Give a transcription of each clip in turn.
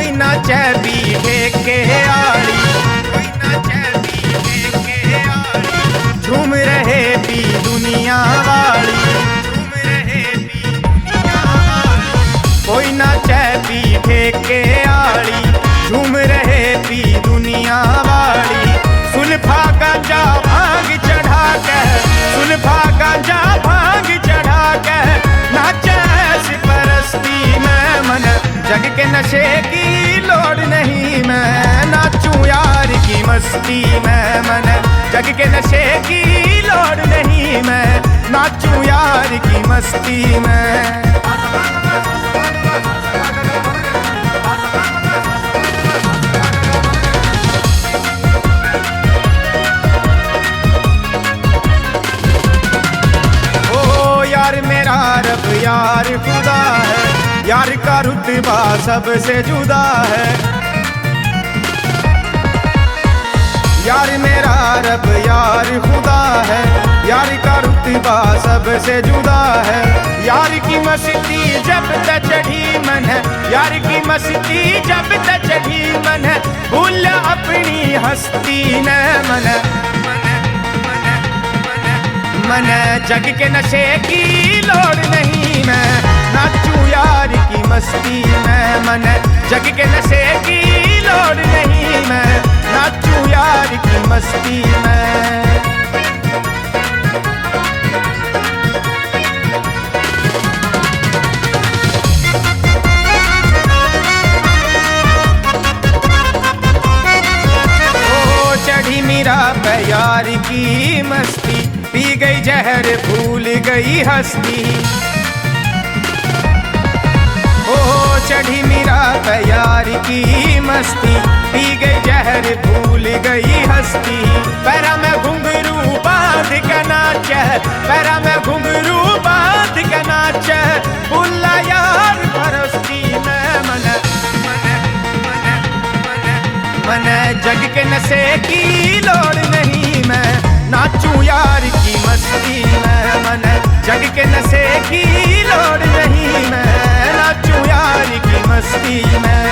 कोई नाचे बीघे के आड़ी, कोई नाचे बीघे के आड़ी, झूम रहे भी दुनिया वाली, झूम रहे भी दुनिया वाली। कोई नाचे बीघे के आड़ी, झूम रहे भी दुनिया वाली। सुल्फा गांजा भांग चढ़ा के, सुल्फा गांजा भांग चढ़ा के, नाचे परस्ती में मन। जग के नशे की लोड़ नहीं, मैं नाचूं यार की मस्ती में मन। जग के नशे की लोड़ नहीं, मैं नाचूं यार की मस्ती में। यार मेरा रब यार खुदा है, यार का रुतबा सबसे जुदा है। यार मेरा रब यार खुदा है, यार का रुतबा सबसे जुदा है। यार की मस्ती जब तक चढ़ी मन है, यार की मस्ती जब तक चढ़ी मन है। भूल अपनी हस्ती न मन, मन जग के नशे की लोड़ नहीं, मैं नाचूं यार की मस्ती में मन। जग के नशे की लोड़ नहीं, मैं नाचूं यार की मस्ती में। ओ चढ़ी मेरा प्यार की मस्ती, पी गई जहर भूल गई हस्ती। ओ चढ़ी मेरा प्यार की मस्ती, पी गई जहर भूल गई हस्ती। पैरा में घुंघरू बांध के नाचे, पैरा में घुंघरू बांध के नाचे। बुल्ला यार परस्ती में मन, मन जग के नशे की लोड़ नहीं, मैं नाचूं यार की मस्ती में मन। जग के नशे की लोड़ नहीं, मैं नाचूं यार की मस्ती में।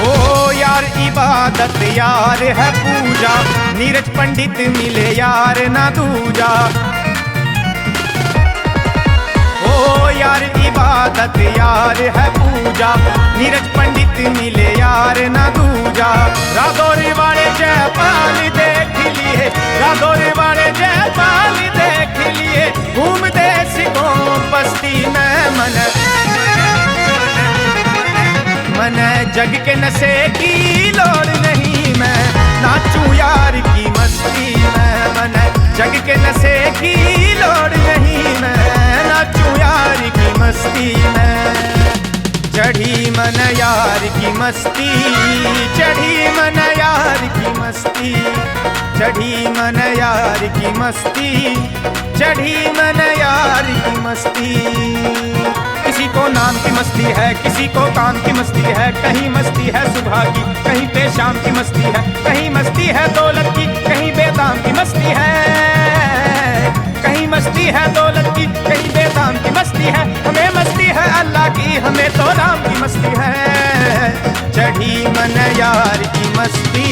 ओ यार इबादत यार है पूजा, नीरज पंडित मिले यार ना दूजा। ओ यार इबादत यार है पूजा, नीरज पंडित मिले यार ना दूजा। रादौर वाले जयपाल देख लिए, रादौर वाले जयपाल देख लिए। घूमते सिखों बस्ती में मन, मन जग के नशे की लोड़ नहीं, मैं नाचूं यार की मस्ती में मन। जग के नशे की लोड़ नहीं, मैं नाचूं यार की मस्ती में। चढ़ी मन यार की मस्ती, चढ़ी मन यार की मस्ती, चढ़ी मन यार की मस्ती, चढ़ी मन यार की मस्ती। किसी को नाम की मस्ती है, किसी को काम की मस्ती है। कहीं मस्ती है सुबह की, कहीं पे शाम की मस्ती है। कहीं मस्ती है दौलत की, कहीं बेदाम की मस्ती है। कहीं मस्ती है दौलत की, कहीं बेदाम की मस्ती है। हमें मस्ती है अल्लाह की, हमें तो राम की मस्ती है। चढ़ी मन यार की मस्ती,